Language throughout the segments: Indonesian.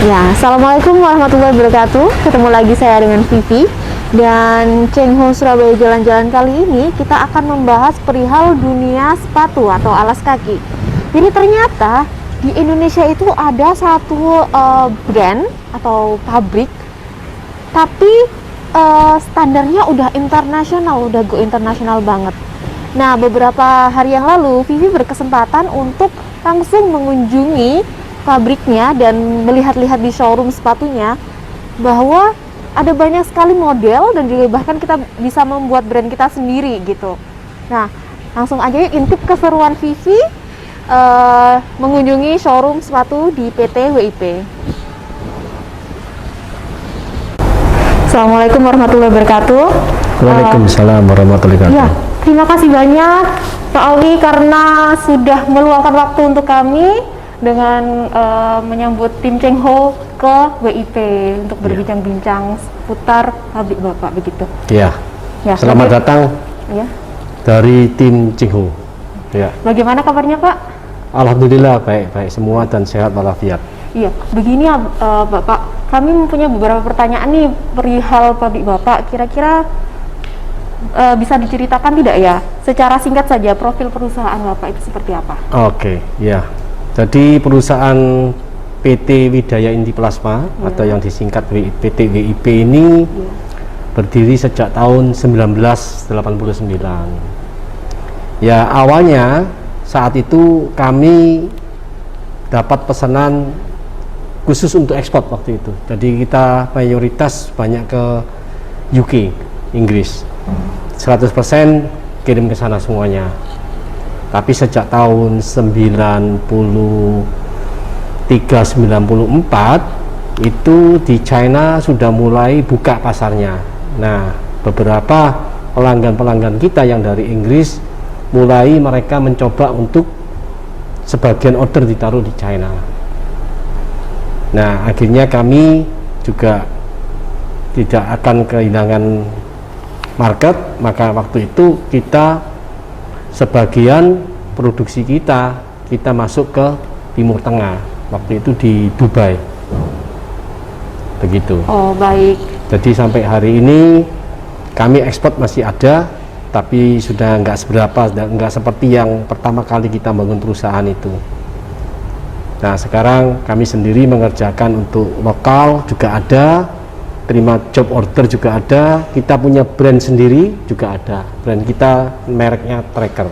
Ya, Assalamualaikum warahmatullahi wabarakatuh. Ketemu lagi saya dengan Vivi. Dan Cheng Ho Surabaya Jalan-Jalan kali ini kita akan membahas perihal dunia sepatu atau alas kaki. Jadi ternyata di Indonesia itu ada satu brand atau pabrik, tapi standarnya udah internasional, udah go internasional banget. Nah, beberapa hari yang lalu Vivi berkesempatan untuk langsung mengunjungi pabriknya dan melihat-lihat di showroom sepatunya bahwa ada banyak sekali model dan juga bahkan kita bisa membuat brand kita sendiri gitu. Nah, langsung aja yuk intip keseruan Vivi mengunjungi showroom sepatu di PT WIP. Assalamualaikum warahmatullahi wabarakatuh. Waalaikumsalam warahmatullahi wabarakatuh. Ya, terima kasih banyak Pak Awi karena sudah meluangkan waktu untuk kami dengan menyambut tim Cheng Ho ke WIP untuk berbincang-bincang seputar pabrik Bapak begitu. Ya. Selamat datang dari tim Cheng Ho. Ya. Bagaimana kabarnya Pak? Alhamdulillah baik-baik semua dan sehat walafiat. Iya, begini ya Bapak, kami mempunyai beberapa pertanyaan nih perihal pabrik Bapak. Kira-kira bisa diceritakan tidak ya, secara singkat saja profil perusahaan Bapak itu seperti apa? Oke, ya. Jadi perusahaan PT Widaya Inti Plasma atau yang disingkat PT WIP ini berdiri sejak tahun 1989. Ya, awalnya saat itu kami dapat pesanan khusus untuk ekspor waktu itu. Jadi kita mayoritas banyak ke UK, Inggris. 100% kirim ke sana semuanya. Tapi sejak tahun 93-94 itu di China sudah mulai buka pasarnya. Nah, beberapa pelanggan-pelanggan kita yang dari Inggris mulai mereka mencoba untuk sebagian order ditaruh di China. Nah, akhirnya kami juga tidak akan kehilangan market, maka waktu itu kita sebagian produksi kita masuk ke Timur Tengah, waktu itu di Dubai begitu. Oh baik. Jadi sampai hari ini kami ekspor masih ada, tapi sudah nggak seberapa, nggak seperti yang pertama kali kita bangun perusahaan itu. Nah, sekarang kami sendiri mengerjakan untuk lokal juga ada, terima job order juga ada, kita punya brand sendiri juga ada, brand kita mereknya Tracker.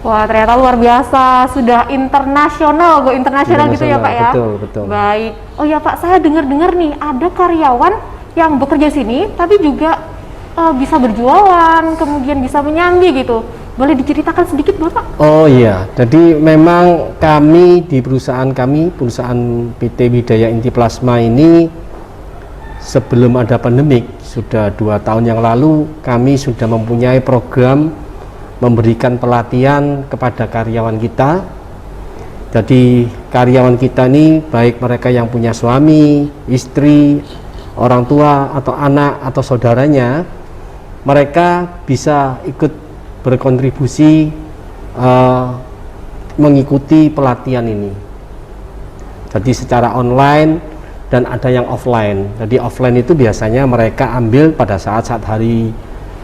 Wah, ternyata luar biasa, sudah internasional, go internasional gitu ya Pak ya? Betul. Baik. Oh ya Pak, saya dengar-dengar nih ada karyawan yang bekerja sini tapi juga bisa berjualan, kemudian bisa menyambi gitu. Boleh diceritakan sedikit Bapak? Oh iya, jadi memang kami di perusahaan PT Widaya Inti Plasma ini sebelum ada pandemik, sudah 2 tahun yang lalu kami sudah mempunyai program memberikan pelatihan kepada karyawan kita. Jadi karyawan kita ini baik mereka yang punya suami, istri, orang tua atau anak atau saudaranya, mereka bisa ikut berkontribusi mengikuti pelatihan ini. Jadi secara online dan ada yang offline. Jadi offline itu biasanya mereka ambil pada saat-saat hari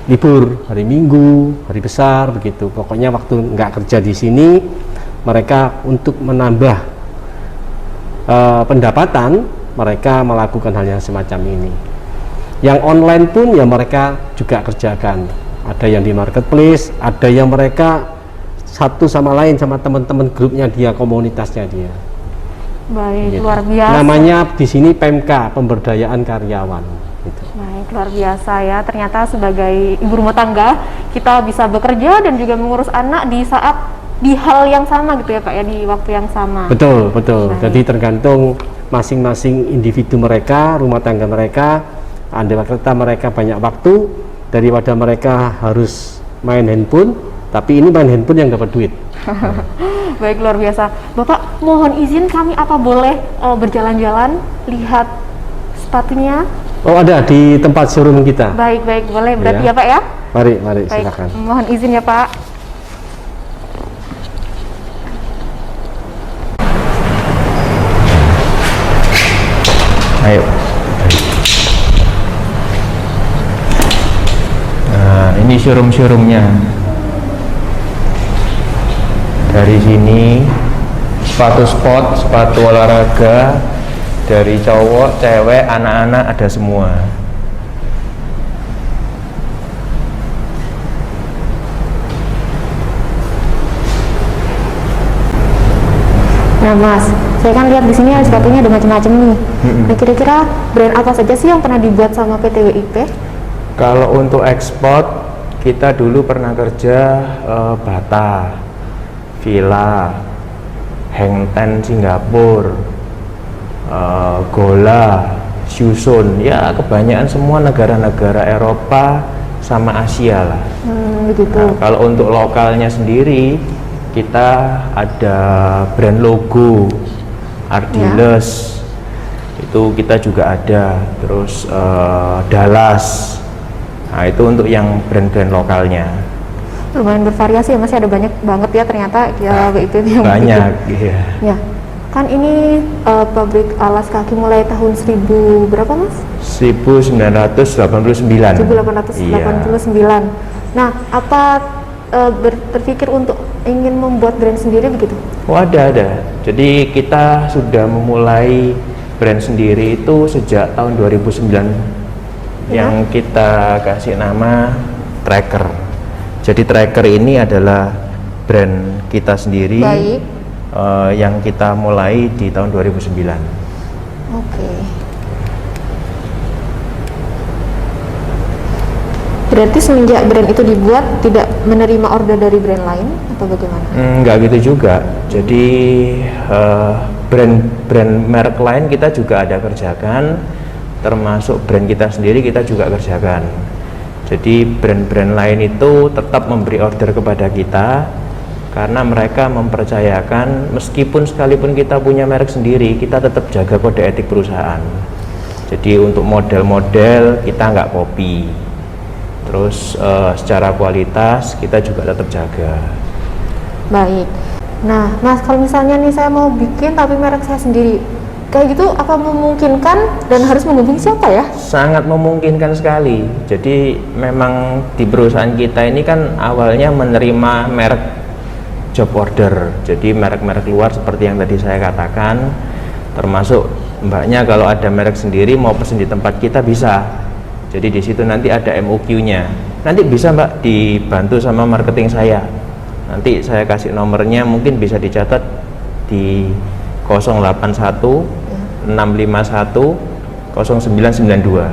libur, hari Minggu, hari besar begitu. Pokoknya waktu nggak kerja di sini, mereka untuk menambah pendapatan, mereka melakukan hal yang semacam ini. Yang online pun ya mereka juga kerjakan. Ada yang di marketplace, ada yang mereka satu sama lain sama teman-teman grupnya dia, komunitasnya dia. Baik, gitu. Luar biasa. Namanya di sini PMK, pemberdayaan karyawan. Gitu. Baik, luar biasa ya. Ternyata sebagai ibu rumah tangga kita bisa bekerja dan juga mengurus anak di hal yang sama gitu ya Pak ya, di waktu yang sama. Betul. Baik. Jadi tergantung masing-masing individu mereka, rumah tangga mereka. Andai kata mereka banyak waktu daripada mereka harus main handphone, tapi ini main handphone yang dapat duit. Baik, luar biasa. Bapak, mohon izin kami apa boleh berjalan-jalan lihat sepatunya? Oh, ada di tempat showroom kita. Baik, boleh berarti ya Pak ya? Mari Baik, silakan. mohon izin ya Pak. Ayo. Nah, ini showroom-showroomnya. Dari sini sepatu sport, sepatu olahraga, dari cowok, cewek, anak-anak ada semua. Nah Mas, saya kan lihat di sini sepatunya ada macam-macam nih. Nah kira-kira brand apa saja sih yang pernah dibuat sama PT WIP? Kalau untuk ekspor, kita dulu pernah kerja Bata, Fila, Hang Ten Singapura, Gola, Shusun, ya kebanyakan semua negara-negara Eropa sama Asia lah. Begitu. Nah, kalau untuk lokalnya sendiri, kita ada brand logo, Ardiles, itu kita juga ada. Terus Dallas, nah itu untuk yang brand-brand lokalnya. Lumayan bervariasi ya, masih ada banyak banget ya ternyata ya WIP yang Banyak, begitu. iya. Ya, kan ini pabrik alas kaki mulai tahun 1000 berapa Mas? 1989. 1889. Iya. Nah, apa terpikir untuk ingin membuat brand sendiri begitu? Oh, ada. Jadi kita sudah memulai brand sendiri itu sejak tahun 2009 yang kita kasih nama Tracker. Jadi Tracker ini adalah brand kita sendiri. Baik. Yang kita mulai di tahun 2009. Oke. Berarti semenjak brand itu dibuat tidak menerima order dari brand lain atau bagaimana? Enggak gitu juga. Jadi brand merek lain kita juga ada kerjakan, termasuk brand kita sendiri kita juga kerjakan. Jadi brand-brand lain itu tetap memberi order kepada kita karena mereka mempercayakan meskipun sekalipun kita punya merek sendiri, kita tetap jaga kode etik perusahaan. Jadi untuk model-model kita nggak copy. Terus secara kualitas kita juga tetap jaga. Baik. Nah, Mas, kalau misalnya nih saya mau bikin tapi merek saya sendiri, kayak gitu apa memungkinkan dan harus menghubungi siapa ya? Sangat memungkinkan sekali. Jadi memang di perusahaan kita ini kan awalnya menerima merek job order. Jadi merek-merek luar seperti yang tadi saya katakan, termasuk mbaknya kalau ada merek sendiri mau pesen di tempat kita bisa. Jadi di situ nanti ada MOQ-nya. Nanti bisa Mbak dibantu sama marketing saya. Nanti saya kasih nomornya, mungkin bisa dicatat di 081 651 0992.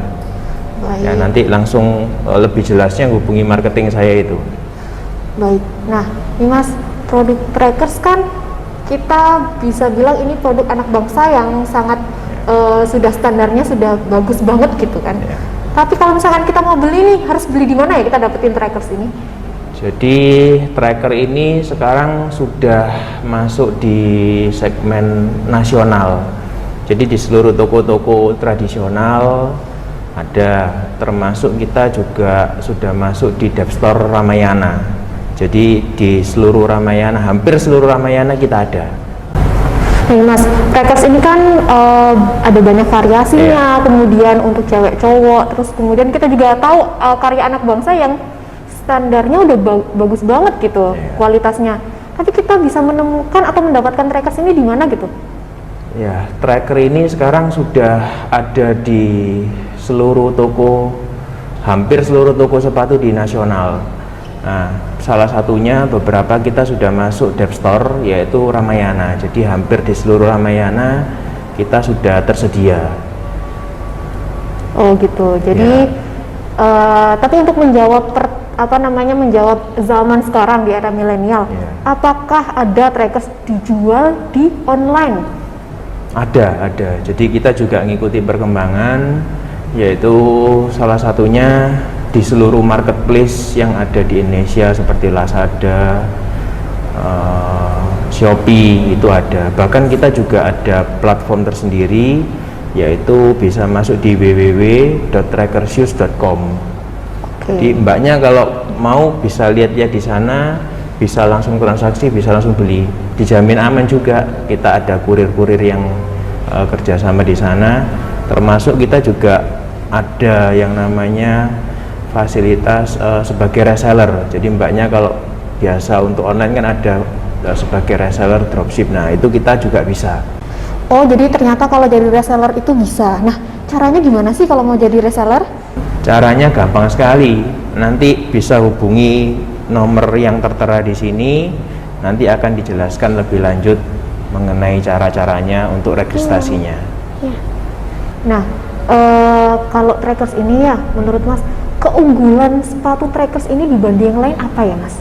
Baik. Ya, nanti langsung lebih jelasnya hubungi marketing saya itu. Baik. Nah, ini Mas, produk Trackers kan kita bisa bilang ini produk anak bangsa yang sangat sudah standarnya sudah bagus banget gitu kan. Ya. Tapi kalau misalkan kita mau beli nih, harus beli di mana ya kita dapetin Trackers ini? Jadi Tracker ini sekarang sudah masuk di segmen nasional. Jadi di seluruh toko-toko tradisional ada, termasuk kita juga sudah masuk di Depstore Ramayana. Jadi di seluruh Ramayana, hampir seluruh Ramayana kita ada. Nih Mas, Trackers ini kan ada banyak variasinya, kemudian untuk cewek cowok, terus kemudian kita juga tahu karya anak bangsa yang standarnya udah bagus banget gitu kualitasnya. Tapi kita bisa menemukan atau mendapatkan Trackers ini di mana gitu? Ya, Tracker ini sekarang sudah ada di seluruh toko, hampir seluruh toko sepatu di nasional. Nah, salah satunya beberapa kita sudah masuk Depstore yaitu Ramayana. Jadi hampir di seluruh Ramayana kita sudah tersedia. Oh gitu. Jadi tapi untuk menjawab menjawab zaman sekarang di era milenial, apakah ada Trackers dijual di online? Ada. Jadi kita juga ngikuti perkembangan, yaitu salah satunya di seluruh marketplace yang ada di Indonesia seperti Lazada, Shopee itu ada. Bahkan kita juga ada platform tersendiri, yaitu bisa masuk di www.trackershoes.com. Jadi mbaknya kalau mau bisa lihat-lihat di sana, bisa langsung transaksi, bisa langsung beli. Dijamin aman juga. Kita ada kurir-kurir yang kerjasama di sana. Termasuk kita juga ada yang namanya fasilitas sebagai reseller. Jadi mbaknya kalau biasa untuk online kan ada sebagai reseller dropship. Nah, itu kita juga bisa. Oh, jadi ternyata kalau jadi reseller itu bisa. Nah, caranya gimana sih kalau mau jadi reseller? Caranya gampang sekali. Nanti bisa hubungi nomor yang tertera di sini. Nanti akan dijelaskan lebih lanjut mengenai cara-caranya untuk registrasinya. Nah, kalau trackers ini ya, menurut Mas, keunggulan sepatu trackers ini dibanding yang lain apa ya, Mas?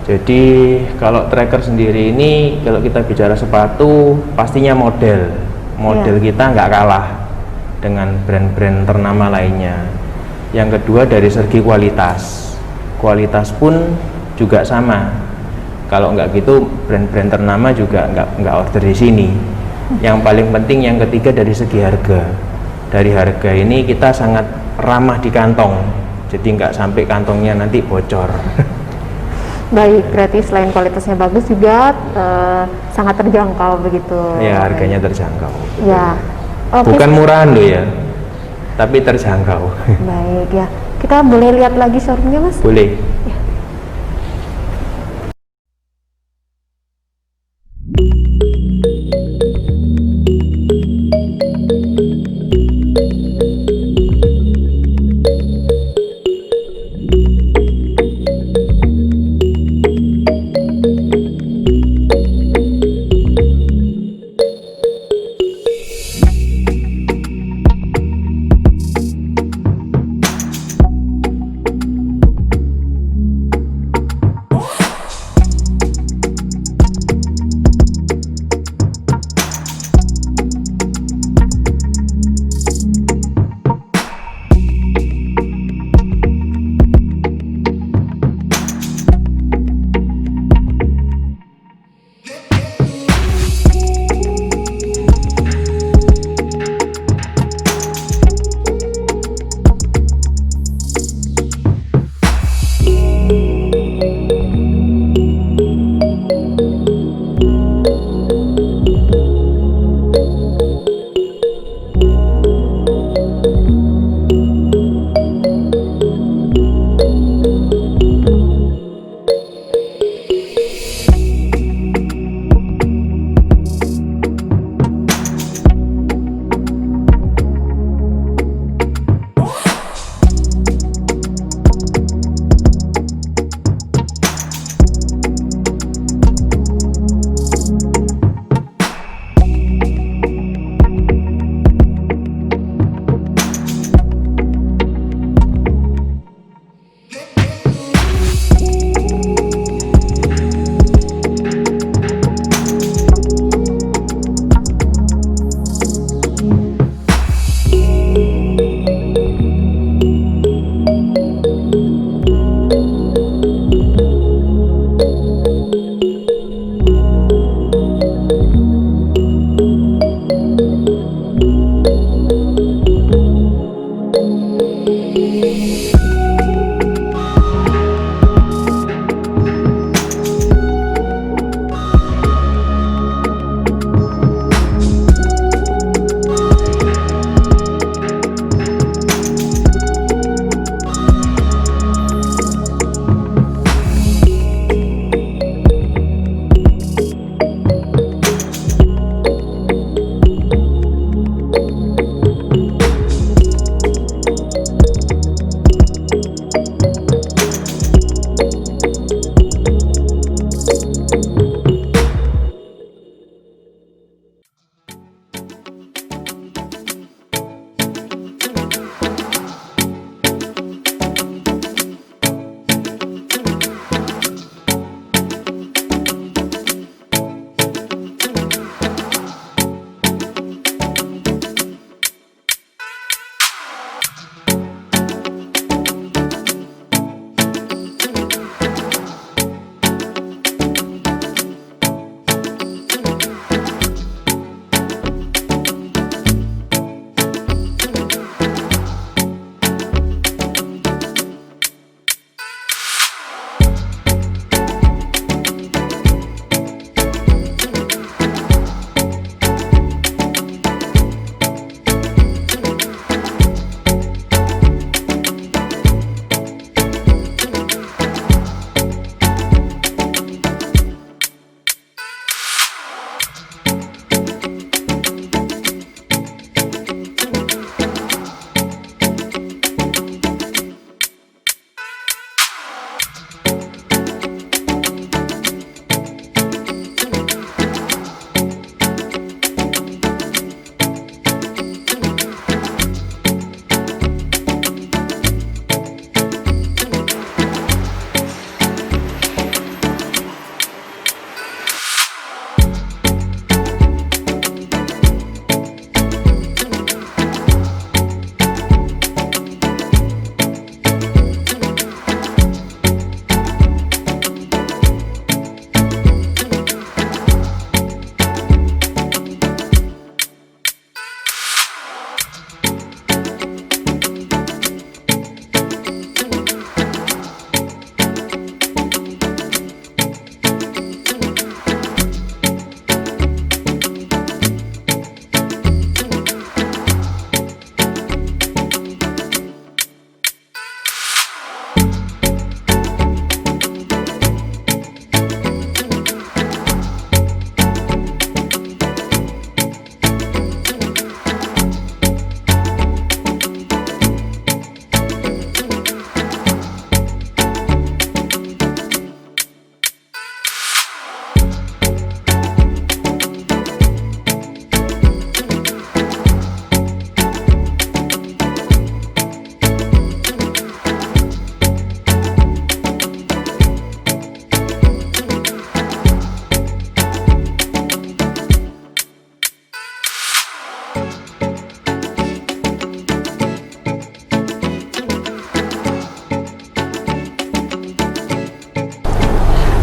Jadi kalau tracker sendiri ini, kalau kita bicara sepatu, pastinya model kita nggak kalah dengan brand-brand ternama lainnya. Yang kedua dari segi kualitas pun juga sama. Kalau nggak gitu brand-brand ternama juga nggak order di sini. Yang paling penting yang ketiga dari segi harga. Dari harga ini kita sangat ramah di kantong, jadi nggak sampai kantongnya nanti bocor. Baik, berarti selain kualitasnya bagus juga sangat terjangkau begitu. Ya, harganya terjangkau. Ya. Oke. Bukan murahan loh ya, tapi terjangkau. Baik ya. Kita boleh lihat lagi showroomnya, Mas? Boleh. Ya.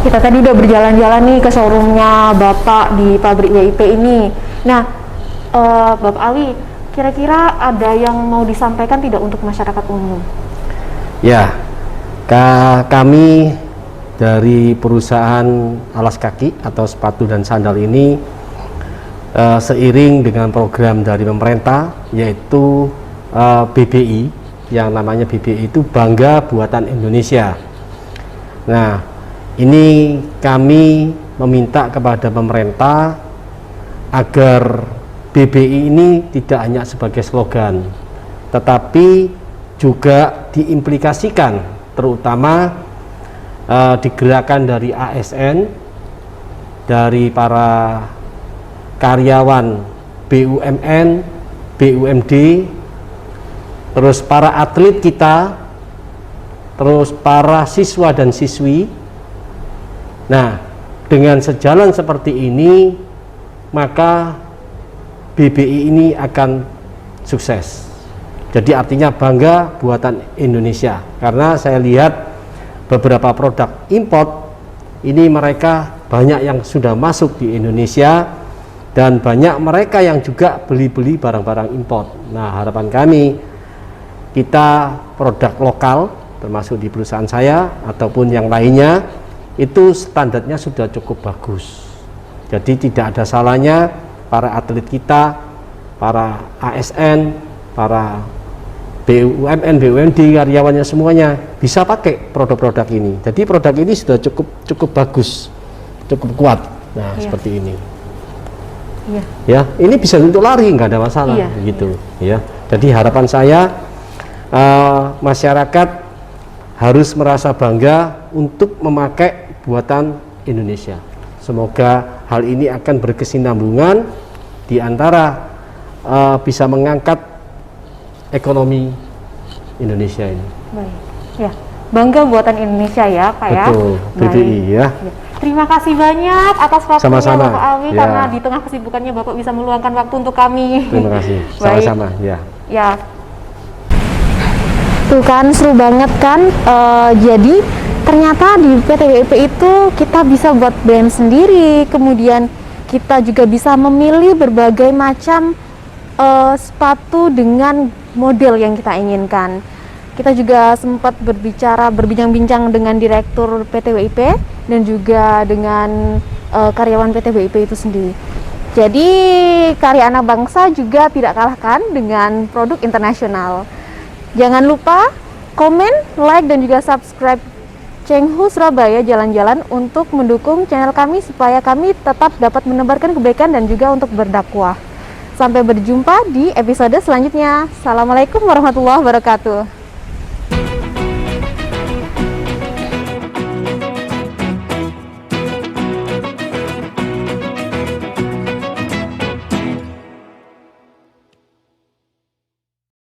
Kita tadi udah berjalan-jalan nih ke showroomnya Bapak di pabrik WIP ini. Nah, Bapak Ali, kira-kira ada yang mau disampaikan tidak untuk masyarakat umum? Ya, kami dari perusahaan alas kaki atau sepatu dan sandal ini seiring dengan program dari pemerintah, yaitu BBI, yang namanya BBI itu Bangga Buatan Indonesia. Nah, ini kami meminta kepada pemerintah agar BBI ini tidak hanya sebagai slogan, tetapi juga diimplikasikan, terutama digerakkan dari ASN, dari para karyawan BUMN, BUMD, terus para atlet kita, terus para siswa dan siswi. Nah, dengan sejalan seperti ini, maka BBI ini akan sukses. Jadi artinya Bangga Buatan Indonesia, karena saya lihat beberapa produk import ini mereka banyak yang sudah masuk di Indonesia, dan banyak mereka yang juga beli-beli barang-barang import. Nah, harapan kami, kita produk lokal termasuk di perusahaan saya ataupun yang lainnya itu standarnya sudah cukup bagus. Jadi tidak ada salahnya para atlet kita, para ASN, para BUMN, BUMD, karyawannya semuanya bisa pakai produk-produk ini. Jadi produk ini sudah cukup bagus, cukup kuat. Nah, seperti ini. Iya. Ya, ini bisa untuk lari, nggak ada masalah, gitu. Ya. Jadi harapan saya masyarakat harus merasa bangga untuk memakai buatan Indonesia. Semoga hal ini akan berkesinambungan di antara bisa mengangkat ekonomi Indonesia ini. Baik. Ya, bangga buatan Indonesia ya, Pak. Betul, ya. BBI ya. Terima kasih banyak atas waktunya Sama-sama. Bapak Alwi, Ya. karena di tengah kesibukannya Bapak bisa meluangkan waktu untuk kami. Terima kasih. Baik. Sama-sama ya. Ya. Tuh kan seru banget kan. Jadi ternyata di PT WIP itu kita bisa buat brand sendiri, kemudian kita juga bisa memilih berbagai macam sepatu dengan model yang kita inginkan. Kita juga sempat berbincang-bincang dengan direktur PT WIP dan juga dengan karyawan PT WIP itu sendiri. Jadi karya anak bangsa juga tidak kalahkan dengan produk internasional. Jangan lupa komen, like, dan juga subscribe Chenghu Surabaya Jalan-Jalan untuk mendukung channel kami supaya kami tetap dapat menebarkan kebaikan dan juga untuk berdakwah. Sampai berjumpa di episode selanjutnya. Assalamualaikum warahmatullahi wabarakatuh.